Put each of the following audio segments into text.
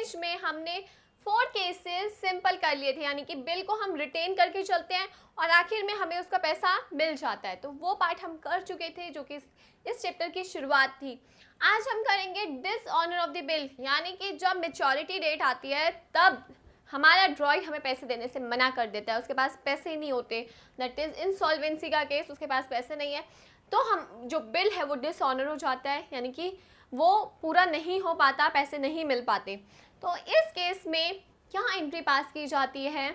Page में हमने 4 cases simple कर लिए थे, यानी कि बिल को हम रिटेन करके चलते हैं और आखिर में हमें उसका पैसा मिल जाता है। तो वो पार्ट हम कर चुके थे जो कि इस चैप्टर की शुरुआत थी। आज हम करेंगे डिसऑनर ऑफ द बिल, यानी कि जब मैच्योरिटी डेट आती है तब हमारा ड्रॉई हमें पैसे देने से मना कर देता है, उसके पास पैसे ही नहीं होते, दैट इज़ इंसॉल्वेंसी का केस, उसके पास पैसे नहीं है, तो हम जो बिल है वो डिसऑनर हो जाता है, यानी कि वो पूरा नहीं हो पाता, पैसे नहीं मिल पाते। तो इस केस में क्या एंट्री पास की जाती है,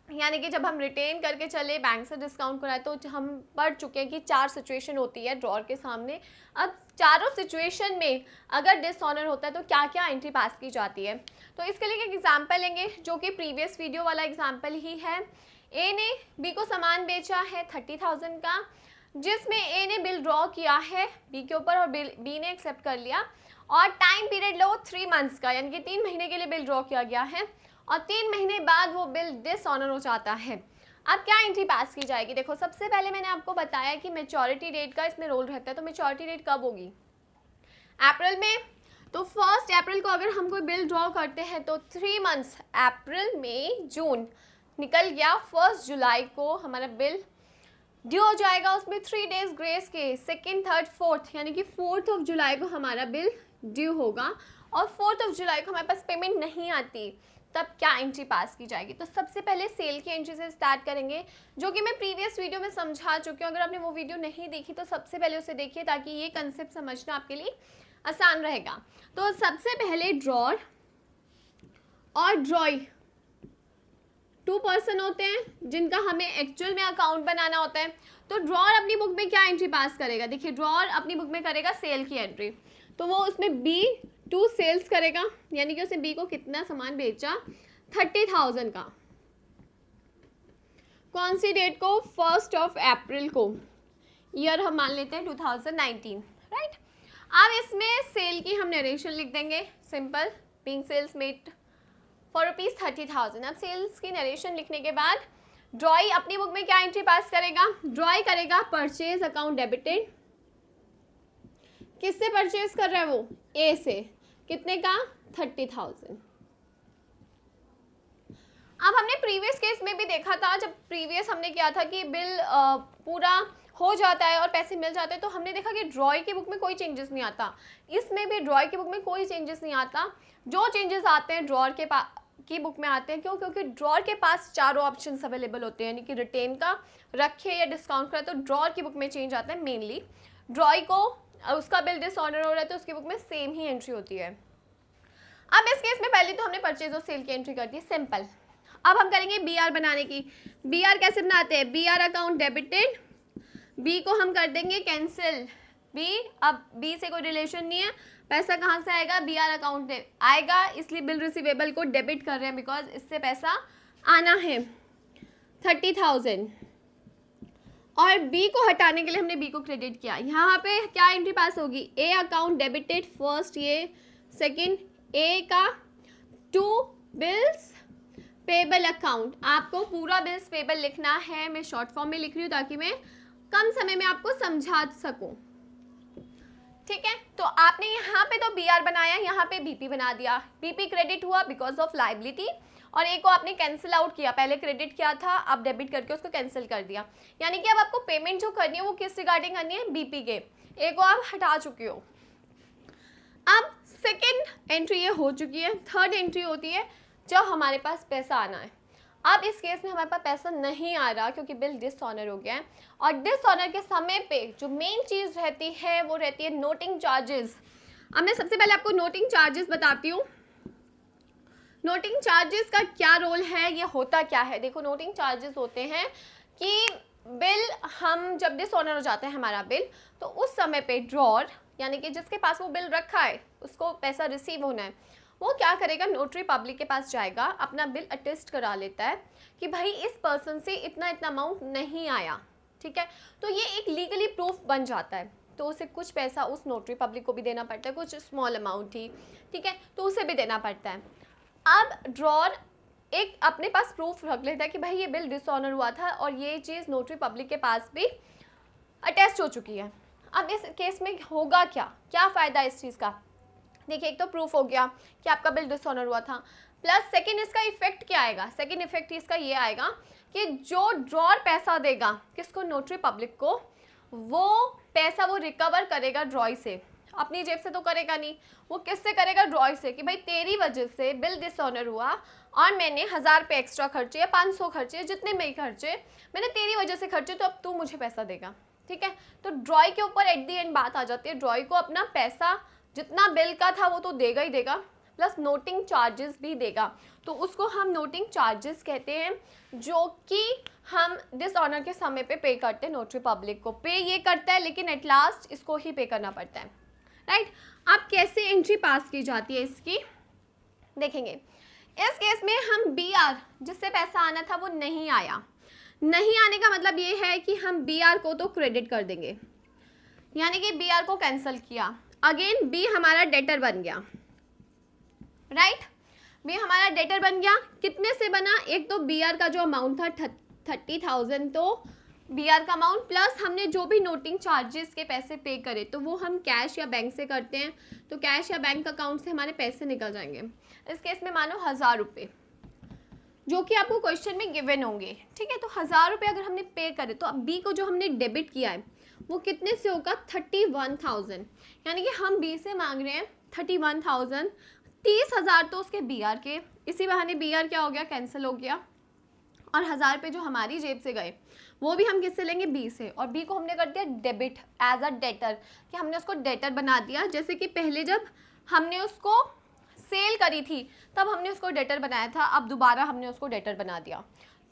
यानी कि जब हम रिटेन करके चले, बैंक से डिस्काउंट कराए, तो हम पढ़ चुके हैं कि 4 सिचुएशन होती है ड्रॉर के सामने। अब चारों सिचुएशन में अगर डिसऑनर होता है तो क्या क्या एंट्री पास की जाती है। तो इसके लिए एक एग्जांपल लेंगे जो कि प्रीवियस वीडियो वाला एग्जांपल ही है। ए ने बी को सामान बेचा है 30,000 का, जिसमें ए ने बिल ड्रॉ किया है बी के ऊपर और बी ने एक्सेप्ट कर लिया, और टाइम पीरियड लो 3 मंथ्स का, यानी कि 3 महीने के लिए बिल ड्रॉ किया गया है और 3 महीने बाद वो बिल डिसऑनर हो जाता है। अब क्या एंट्री पास की जाएगी? देखो, सबसे पहले मैंने आपको बताया कि मैच्योरिटी डेट का इसमें रोल रहता है। तो मैच्योरिटी डेट कब होगी? अप्रैल में। तो 1 अप्रैल को अगर हम कोई बिल ड्रॉ करते हैं तो 3 मंथ्स, अप्रैल मई जून निकल गया, 1 जुलाई को हमारा बिल ड्यू हो जाएगा। उसमें 3 डेज ग्रेस के, 2nd, 3rd, 4th, यानी कि 4th ऑफ जुलाई को हमारा बिल ड्यू होगा और 4th ऑफ जुलाई को हमारे पास पेमेंट नहीं आती, तब क्या एंट्री पास की जाएगी? तो सबसे पहले सेल की एंट्री से स्टार्ट करेंगे, जो कि मैं प्रीवियस वीडियो में समझा चुकी हूँ। अगर आपने वो वीडियो नहीं देखी तो सबसे पहले उसे देखिए ताकि ये कंसेप्ट समझना आपके लिए आसान रहेगा। तो सबसे पहले ड्रॉर और ड्रॉई 2 पर्सन होते हैं जिनका हमें एक्चुअल में अकाउंट बनाना होता है। तो ड्रॉर अपनी बुक में क्या एंट्री पास करेगा? देखिए, ड्रॉर अपनी बुक में करेगा सेल की एंट्री, तो वो उसमें बी 2 सेल्स करेगा, यानी कि उसने बी को कितना सामान बेचा? 30,000 का। कौन सी डेट को? 1 अप्रैल को। ईयर हम मान लेते हैं 2019, राइट। अब इसमें सेल की हम नरेशन लिख देंगे, simple, being sales made for ₹30,000। अब सेल्स की नरेशन लिखने के बाद ड्रॉई अपनी बुक में क्या एंट्री पास करेगा? ड्रॉई करेगा परचेज अकाउंट डेबिटेड। किससे परचेज कर रहा है वो? ए से। कितने का? 30,000। अब हमने प्रीवियस केस में भी देखा था, जब प्रीवियस हमने किया था कि बिल पूरा हो जाता है और पैसे मिल जाते हैं, तो हमने देखा कि ड्रॉई की बुक में कोई चेंजेस नहीं आता। इसमें भी ड्रॉई की बुक में कोई चेंजेस नहीं आता, जो चेंजेस आते हैं ड्रॉर की बुक में आते हैं। क्यों? क्योंकि ड्रॉर के पास चारों ऑप्शंस अवेलेबल होते हैं, यानी कि रिटेन का, रखे या डिस्काउंट का। तो ड्रॉर की बुक में चेंज आता है मेनली। ड्रॉई को उसका बिल डिसऑनर हो रहा है तो उसकी बुक में सेम ही एंट्री होती है। अब इस केस में पहले तो हमने परचेज और सेल की एंट्री कर दी, सिंपल। अब हम करेंगे बीआर बनाने की। बीआर कैसे बनाते हैं? बीआर अकाउंट डेबिटेड, बी को हम कर देंगे कैंसिल। बी, अब बी से कोई रिलेशन नहीं है, पैसा कहाँ से आएगा? बीआर अकाउंट में आएगा, इसलिए बिल रिसीवेबल को डेबिट कर रहे हैं बिकॉज इससे पैसा आना है 30,000। और बी को हटाने के लिए हमने बी को क्रेडिट किया। यहाँ पे क्या एंट्री पास होगी? ए अकाउंट डेबिटेड फर्स्ट, ये सेकंड, ए का 2 बिल्स पेबल अकाउंट। आपको पूरा बिल्स पेबल लिखना है, मैं शॉर्ट फॉर्म में लिख रही हूँ ताकि मैं कम समय में आपको समझा सकूँ, ठीक है। तो आपने यहाँ पे तो बीआर बनाया, यहाँ पे बीपी बना दिया। बीपी क्रेडिट हुआ बिकॉज ऑफ लाइबिलिटी, और ए को आपने कैंसिल आउट किया, पहले क्रेडिट किया था, अब डेबिट करके उसको कैंसिल कर दिया। यानी कि अब आपको पेमेंट जो करनी है वो किस रिगार्डिंग करनी है? बीपी के। ए को आप हटा चुके हो। अब सेकेंड एंट्री ये हो चुकी है। थर्ड एंट्री होती है जब हमारे पास पैसा आना है। अब इस केस में हमारे पास पैसा नहीं आ रहा क्योंकि बिल डिसऑनर हो गया है, और डिसऑनर के समय पे जो मेन चीज़ रहती है वो रहती है नोटिंग चार्जेस। अब मैं सबसे पहले आपको नोटिंग चार्जेस बताती हूँ। नोटिंग चार्जेस का क्या रोल है, ये होता क्या है? देखो, नोटिंग चार्जेस होते हैं कि बिल हम जब डिसऑनर हो जाता है हमारा बिल, तो उस समय पे ड्रॉर, यानी कि जिसके पास वो बिल रखा है उसको पैसा रिसीव होना है, वो क्या करेगा? नोटरी पब्लिक के पास जाएगा, अपना बिल अटेस्ट करा लेता है कि भाई इस पर्सन से इतना इतना अमाउंट नहीं आया, ठीक है। तो ये एक लीगली प्रूफ बन जाता है, तो उसे कुछ पैसा उस नोटरी पब्लिक को भी देना पड़ता है, कुछ स्मॉल अमाउंट ही, ठीक है, तो उसे भी देना पड़ता है। अब ड्रॉर एक अपने पास प्रूफ रख लेता है कि भाई ये बिल डिसऑनर हुआ था और ये चीज़ नोटरी पब्लिक के पास भी अटेस्ट हो चुकी है। अब इस केस में होगा क्या फ़ायदा इस चीज़ का? देखिए एक तो प्रूफ हो गया कि आपका बिल डिसऑनर हुआ था, प्लस सेकंड इसका इफेक्ट क्या आएगा, सेकंड इफेक्ट इसका ये आएगा कि जो ड्रॉर पैसा देगा किसको, नोटरी पब्लिक को, वो पैसा वो रिकवर करेगा ड्रॉय से, अपनी जेब से तो करेगा नहीं, वो किससे करेगा, ड्रॉय से, कि भाई तेरी वजह से बिल डिसऑनर हुआ और मैंने 1000 रुपये एक्स्ट्रा खर्चे या 500 खर्चे, जितने में खर्चे मैंने तेरी वजह से खर्चे, तो अब तू मुझे पैसा देगा, ठीक है। तो ड्रॉय के ऊपर एट दी एंड बात आ जाती है, ड्रॉय को अपना पैसा जितना बिल का था वो तो देगा ही देगा, प्लस नोटिंग चार्जेस भी देगा, तो उसको हम नोटिंग चार्जेस कहते हैं, जो कि हम डिसऑनर के समय पे करते हैं नोटरी पब्लिक को, पे ये करता है लेकिन एट लास्ट इसको ही पे करना पड़ता है, राइट। अब कैसे एंट्री पास की जाती है इसकी देखेंगे। इस केस में हम BR जिससे पैसा आना था वो नहीं आया, नहीं आने का मतलब ये है कि हम BR को तो क्रेडिट कर देंगे, यानी कि BR को कैंसिल किया, अगेन B हमारा डेटर बन गया, राइट। B हमारा डेटर बन गया, कितने से बना, एक तो BR का जो अमाउंट था 30,000, तो BR का अमाउंट प्लस हमने जो भी नोटिंग चार्जेस के पैसे पे करे, तो वो हम कैश या बैंक से करते हैं, तो कैश या बैंक अकाउंट से हमारे पैसे निकल जाएंगे। इस केस में मानो 1000 रुपये, जो कि आपको क्वेश्चन में गिवन होंगे, ठीक है। तो 1000 रुपये अगर हमने पे करे, तो अब B को जो हमने डेबिट किया है वो कितने से होगा, 31,000, यानी कि हम B से मांग रहे हैं 31,000, 30,000 तो उसके BR के, इसी बहाने BR क्या हो गया, कैंसिल हो गया, और 1000 रुपये जो हमारी जेब से गए वो भी हम किससे लेंगे, B से, और B को हमने कर दिया डेबिट एज अ डेटर, कि हमने उसको डेटर बना दिया, जैसे कि पहले जब हमने उसको सेल करी थी तब हमने उसको डेटर बनाया था, अब दोबारा हमने उसको डेटर बना दिया,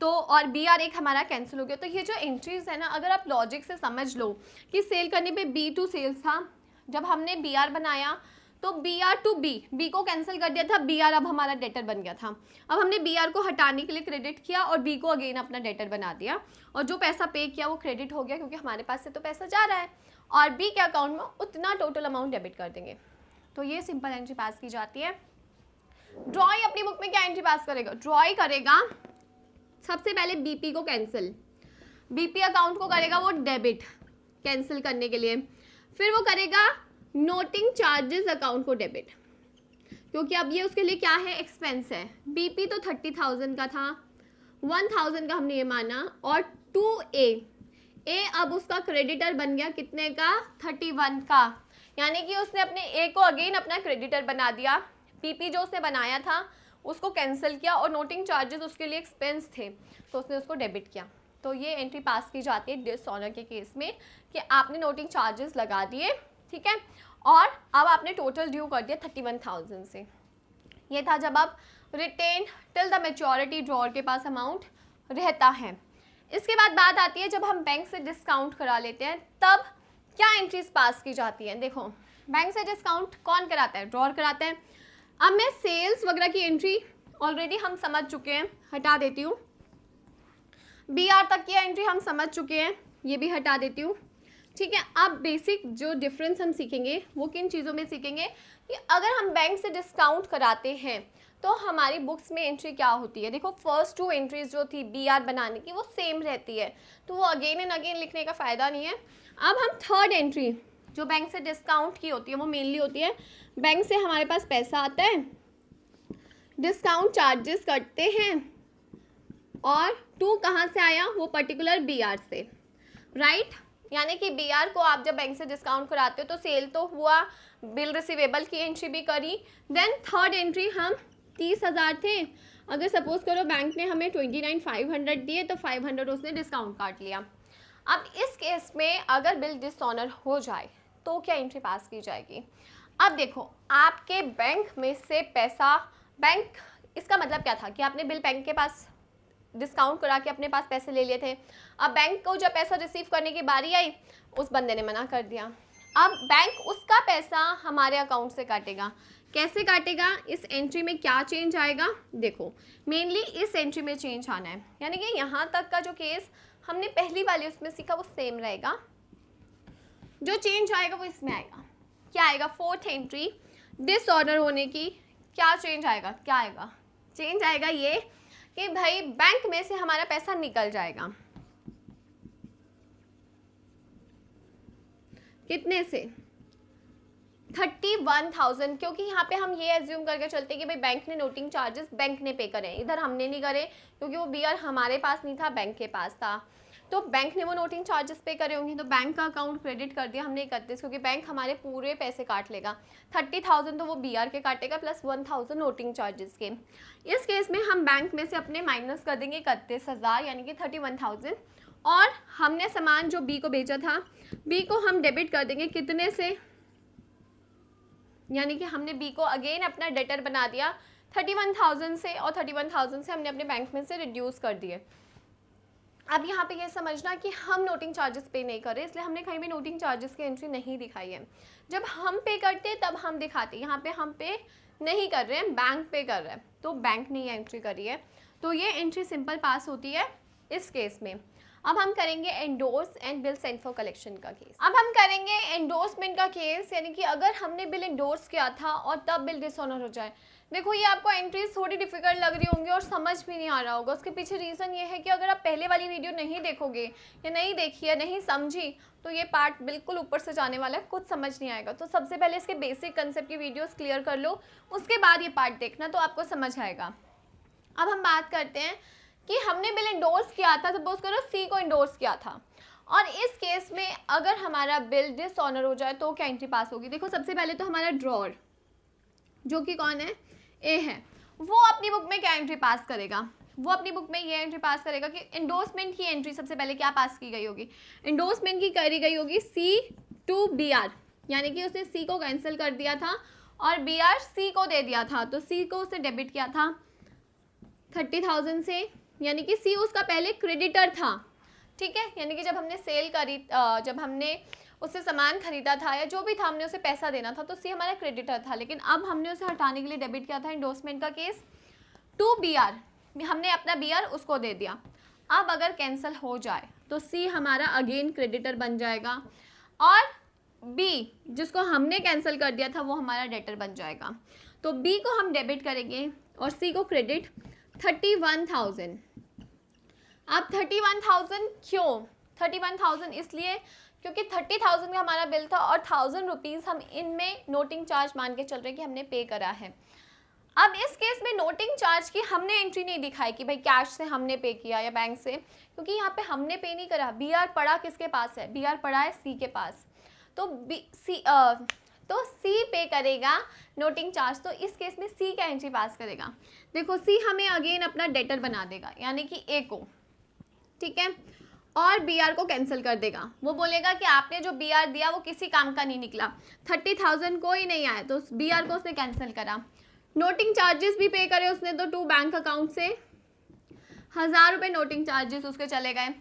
तो और BR एक हमारा कैंसिल हो गया। तो ये जो एंट्रीज है ना, अगर आप लॉजिक से समझ लो कि सेल करने पे B2 सेल्स था, जब हमने BR बनाया तो BR टू B को कैंसिल कर दिया था, BR अब हमारा डेटर बन गया था, अब हमने BR को हटाने के लिए क्रेडिट किया और B को अगेन अपना डेटर बना दिया, और जो पैसा पे किया वो क्रेडिट हो गया क्योंकि हमारे पास से तो पैसा जा रहा है, और B के अकाउंट में उतना टोटल अमाउंट डेबिट कर देंगे। तो ये सिंपल एंट्री पास की जाती है। ड्रॉय अपनी बुक में क्या एंट्री पास करेगा, ड्रॉय करेगा सबसे पहले BP को कैंसिल, BP अकाउंट को करेगा वो डेबिट कैंसिल करने के लिए, फिर वो करेगा नोटिंग चार्जेस अकाउंट को डेबिट, क्योंकि अब ये उसके लिए क्या है, एक्सपेंस है। BP तो 30,000 का था, 1,000 का हमने ये माना, और 2A अब उसका क्रेडिटर बन गया कितने का, 31 का, यानी कि उसने अपने A को अगेन अपना क्रेडिटर बना दिया, PP जो उसने बनाया था उसको कैंसिल किया, और नोटिंग चार्जेस उसके लिए एक्सपेंस थे तो उसने उसको डेबिट किया। तो ये एंट्री पास की जाती है डिसऑनर के केस में, कि आपने नोटिंग चार्जेस लगा दिए, ठीक है, और अब आपने टोटल ड्यू कर दिया 31,000 से। ये था जब आप written till the maturity drawer के पास अमाउंट रहता है। इसके बाद बात आती है जब हम बैंक से डिस्काउंट करा लेते हैं, तब क्या एंट्रीज पास की जाती हैं। देखो बैंक से डिस्काउंट कौन कराता है, ड्रॉअर कराता है। अब मैं सेल्स वगैरह की एंट्री ऑलरेडी हम समझ चुके हैं, हटा देती हूँ। BR तक की एंट्री हम समझ चुके हैं, ये भी हटा देती हूँ, ठीक है। अब बेसिक जो डिफरेंस हम सीखेंगे वो किन चीज़ों में सीखेंगे, कि अगर हम बैंक से डिस्काउंट कराते हैं तो हमारी बुक्स में एंट्री क्या होती है। देखो फर्स्ट 2 एंट्रीज जो थी BR बनाने की वो सेम रहती है, तो वो अगेन एंड अगेन लिखने का फ़ायदा नहीं है। अब हम थर्ड एंट्री जो बैंक से डिस्काउंट की होती है वो मेनली होती है, बैंक से हमारे पास पैसा आता है, डिस्काउंट चार्जेस कटते हैं, और 2 कहाँ से आया, वो पर्टिकुलर BR से, राइट। यानी कि BR को आप जब बैंक से डिस्काउंट कराते हो तो सेल तो हुआ, बिल रिसीवेबल की एंट्री भी करी, देन थर्ड एंट्री हम 30,000 थे, अगर सपोज करो बैंक ने हमें 29,500 दिए तो 500 उसने डिस्काउंट काट लिया। अब इस केस में अगर बिल डिसऑनर हो जाए तो क्या एंट्री पास की जाएगी। अब देखो आपके बैंक में से पैसा, बैंक इसका मतलब क्या था कि आपने बिल बैंक के पास डिस्काउंट करा के अपने पास पैसे ले लिए थे। अब बैंक को जब पैसा रिसीव करने की बारी आई उस बंदे ने मना कर दिया, अब बैंक उसका पैसा हमारे अकाउंट से काटेगा। कैसे काटेगा, इस एंट्री में क्या चेंज आएगा, देखो मेनली इस एंट्री में चेंज आना है, यानी कि यहाँ तक का जो केस हमने पहली वाली उसमें सीखा वो सेम रहेगा, जो चेंज आएगा वो इसमें आएगा। क्या आएगा, फोर्थ एंट्री डिसऑर्डर होने की क्या चेंज आएगा, क्या आएगा, चेंज आएगा ये कि भाई बैंक में से हमारा पैसा निकल जाएगा, कितने से, 31,000, क्योंकि यहाँ पे हम ये एज्यूम करके चलते हैं कि भाई बैंक ने नोटिंग चार्जेस बैंक ने पे करे, इधर हमने नहीं करे क्योंकि वो बीआर हमारे पास नहीं था, बैंक के पास था, तो बैंक ने वो नोटिंग चार्जेस पे करे होंगे, तो बैंक का अकाउंट क्रेडिट कर दिया हमने 31, क्योंकि बैंक हमारे पूरे पैसे काट लेगा। 30,000 तो वो बीआर के काटेगा प्लस 1,000 नोटिंग चार्जेस के। इस केस में हम बैंक में से अपने माइनस कर देंगे 31,000 यानी कि 31,000, और हमने सामान जो बी को बेचा था, बी को हम डेबिट कर देंगे कितने से, यानी कि हमने बी को अगेन अपना डेटर बना दिया 31,000 से, और 31,000 से हमने अपने बैंक में से रिड्यूस कर दिए। अब यहाँ पे ये समझना कि हम नोटिंग चार्जेस पे नहीं कर रहे, इसलिए हमने कहीं भी नोटिंग चार्जेस की एंट्री नहीं दिखाई है। जब हम पे करते तब हम दिखाते, यहाँ पे हम पे नहीं कर रहे हैं, बैंक पे कर रहे हैं, तो बैंक ने ये एंट्री करी है, तो ये एंट्री सिंपल पास होती है इस केस में। अब हम करेंगे endorse and bill sent for collection का केस। अब हम करेंगे एंडोर्समेंट का केस, यानी कि अगर हमने बिल एंडोर्स किया था और तब बिल डिसऑनर हो जाए। देखो ये आपको एंट्रीज थोड़ी डिफिकल्ट लग रही होंगी और समझ भी नहीं आ रहा होगा, उसके पीछे रीज़न ये है कि अगर आप पहले वाली वीडियो नहीं देखोगे या नहीं देखी है, नहीं समझी, तो ये पार्ट बिल्कुल ऊपर से जाने वाला है, कुछ समझ नहीं आएगा। तो सबसे पहले इसके बेसिक कंसेप्ट की वीडियोस क्लियर कर लो, उसके बाद ये पार्ट देखना, तो आपको समझ आएगा। अब हम बात करते हैं कि हमने बिल इंडोर्स किया था, सपोज करो सी को इंडोर्स किया था, और इस केस में अगर हमारा बिल डिसऑनर हो जाए तो क्या एंट्री पास होगी। देखो सबसे पहले तो हमारा ड्रॉर जो कि कौन है, ए है, वो अपनी बुक में क्या एंट्री पास करेगा, वो अपनी बुक में ये एंट्री पास करेगा कि इंडोर्समेंट की एंट्री सबसे पहले क्या पास की गई होगी, इंडोर्समेंट की करी गई होगी सी टू बी आर, यानी कि उसने सी को कैंसिल कर दिया था और बी आर सी को दे दिया था, तो सी को उसने डेबिट किया था 30,000 से, यानी कि सी उसका पहले क्रेडिटर था, ठीक है, यानी कि जब हमने सेल करी, जब हमने उससे सामान खरीदा था या जो भी था, हमने उसे पैसा देना था, तो सी हमारा क्रेडिटर था, लेकिन अब हमने उसे हटाने के लिए डेबिट किया था इंडोर्समेंट का केस टू बी आर, हमने अपना बी आर उसको दे दिया। अब अगर कैंसिल हो जाए तो सी हमारा अगेन क्रेडिटर बन जाएगा और बी जिसको हमने कैंसिल कर दिया था वो हमारा डेटर बन जाएगा। तो बी को हम डेबिट करेंगे और सी को क्रेडिट 31,000। अब 31,000 क्यों, 31,000 इसलिए क्योंकि 30,000 का हमारा बिल था और 1,000 रुपीज़ हम इनमें नोटिंग चार्ज मान के चल रहे हैं कि हमने पे करा है। अब इस केस में नोटिंग चार्ज की हमने एंट्री नहीं दिखाई कि भाई कैश से हमने पे किया या बैंक से, क्योंकि यहाँ पे हमने पे नहीं करा, बी आर पड़ा किसके पास है, बी आर पड़ा है सी के पास, तो सी पे करेगा नोटिंग चार्ज, तो इस केस में सी क्या एंट्री पास करेगा। देखो सी हमें अगेन अपना डेटर बना देगा यानी कि ए को, ठीक है, और बी आर को कैंसिल कर देगा, वो बोलेगा कि आपने जो बी आर दिया वो किसी काम का नहीं निकला, 30,000 कोई नहीं आया, तो बी आर को उसने कैंसिल करा। नोटिंग चार्जेस भी पे करे उसने, तो टू बैंक अकाउंट से 1,000 रुपये नोटिंग चार्जेस उसके चले गए,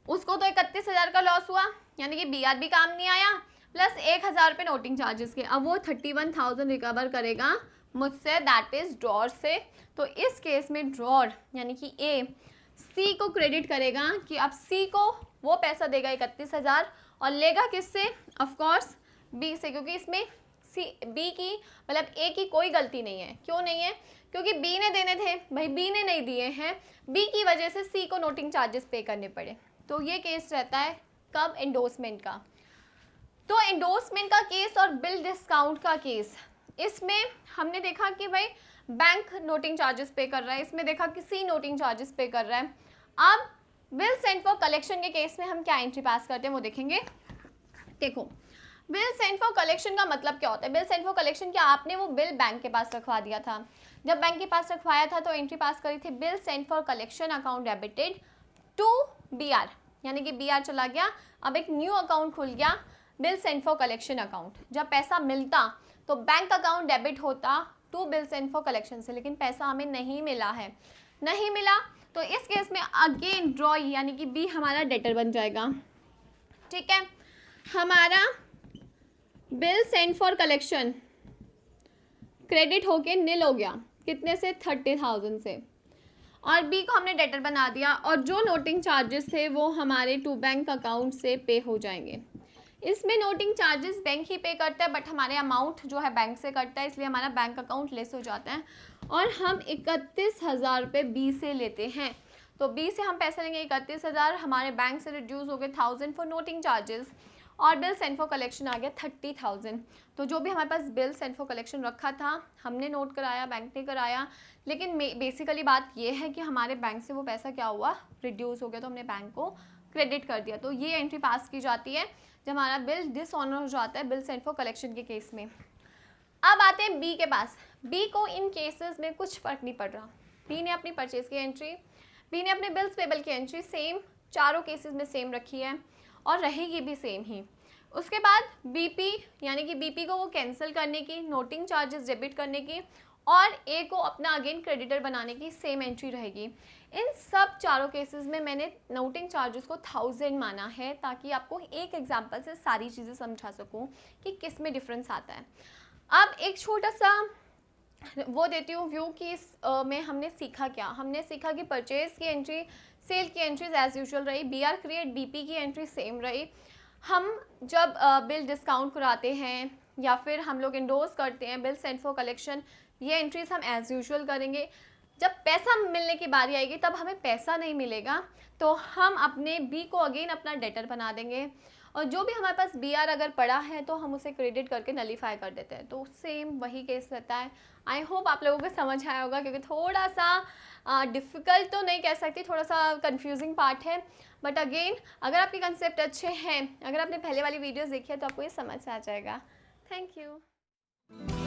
उसको तो 31,000 का लॉस हुआ, यानी कि बी आर भी काम नहीं आया, प्लस 1,000 रुपये नोटिंग चार्जेस के। अब वो 31,000 रिकवर करेगा मुझसे, दैट इज ड्रॉर से। तो इस केस में ड्रॉर यानी कि ए सी को क्रेडिट करेगा कि अब सी को वो पैसा देगा 31,000 और लेगा किससे, ऑफकोर्स बी से, क्योंकि इसमें सी बी की मतलब ए की कोई गलती नहीं है। क्यों नहीं है, क्योंकि बी ने देने थे, भाई बी ने नहीं दिए हैं, बी की वजह से सी को नोटिंग चार्जेस पे करने पड़े। तो ये केस रहता है कब, एंडोर्समेंट का। तो एंडोर्समेंट का केस और बिल डिस्काउंट का केस, इसमें हमने देखा कि भाई बैंक नोटिंग चार्जेस पे कर रहा है, इसमें देखा कि सी नोटिंग चार्जेस पे कर रहा है। अब बिल सेंट फॉर कलेक्शन के केस में हम क्या एंट्री पास करते हैं वो देखेंगे। देखो बिल सेंट फॉर कलेक्शन का मतलब क्या होता है, बिल सेंट फॉर कलेक्शन क्या, आपने वो बिल बैंक के पास रखवा दिया था, जब बैंक के पास रखवाया था तो एंट्री पास करी थी bill sent for collection account debited to B R, यानी कि बी आर चला गया, अब एक न्यू अकाउंट खुल गया bill sent for collection account. जब पैसा मिलता तो बैंक अकाउंट डेबिट होता to bill sent for collection से, लेकिन पैसा हमें नहीं मिला है, नहीं मिला, तो इस केस में अगेन ड्रॉ यानी कि बी हमारा डेटर बन जाएगा, ठीक है। हमारा bill sent for collection credit होके नील हो गया, कितने से, 30,000 से, और बी को हमने डेटर बना दिया और जो नोटिंग चार्जेस थे वो हमारे टू बैंक अकाउंट से पे हो जाएंगे। इसमें नोटिंग चार्जेस बैंक ही पे करता है, बट हमारे अमाउंट जो है बैंक से कटता है, इसलिए हमारा बैंक अकाउंट लेस हो जाता है और हम 31,000 रुपये बी से लेते हैं। तो बी से हम पैसे लेंगे 31,000, हमारे बैंक से रिड्यूस हो गए 1,000 फॉर नोटिंग चार्जेस, और बिल सेंड फॉर कलेक्शन आ गया 30,000। तो जो भी हमारे पास बिल सेंड फॉर कलेक्शन रखा था हमने नोट कराया, बैंक ने कराया, लेकिन बेसिकली बात ये है कि हमारे बैंक से वो पैसा क्या हुआ, रिड्यूस हो गया, तो हमने बैंक को क्रेडिट कर दिया। तो ये एंट्री पास की जाती है जब हमारा बिल डिसऑनर हो जाता है बिल सेंड फॉर कलेक्शन के केस में। अब आते हैं बी के पास। बी को इन केसेस में कुछ फ़र्क नहीं पड़ रहा। बी ने अपनी परचेज की एंट्री, बी ने अपने बिल्स पेबल की एंट्री सेम चारों केसेस में सेम रखी है और रहेगी भी सेम ही। उसके बाद बीपी यानी कि बीपी को वो कैंसिल करने की, नोटिंग चार्जेस डेबिट करने की और ए को अपना अगेन क्रेडिटर बनाने की सेम एंट्री रहेगी। इन सब चारों केसेस में मैंने नोटिंग चार्जेस को 1000 माना है ताकि आपको एक एग्जांपल से सारी चीज़ें समझा सकूं कि किस में डिफरेंस आता है। अब एक छोटा सा वो देती हूँ व्यू कि इस में हमने सीखा क्या। हमने सीखा कि परचेज की एंट्री, सेल की एंट्रीज एज यूजुअल रही, बी आर क्रिएट बीपी की एंट्री सेम रही। हम जब बिल डिस्काउंट कराते हैं या फिर हम लोग इंडोर्स करते हैं बिल सेंड फॉर कलेक्शन, ये एंट्रीज हम एज यूजुअल करेंगे। जब पैसा मिलने की बारी आएगी तब हमें पैसा नहीं मिलेगा तो हम अपने बी को अगेन अपना डेटर बना देंगे और जो भी हमारे पास बी आर अगर पड़ा है तो हम उसे क्रेडिट करके नलीफाई कर देते हैं। तो सेम वही केस रहता है। आई होप आप लोगों को समझ आया होगा क्योंकि थोड़ा सा डिफ़िकल्ट तो नहीं कह सकती, थोड़ा सा कंफ्यूजिंग पार्ट है, बट अगेन अगर आपके कंसेप्ट अच्छे हैं, अगर आपने पहले वाली वीडियोस देखी है तो आपको ये समझ आ जाएगा। Thank you.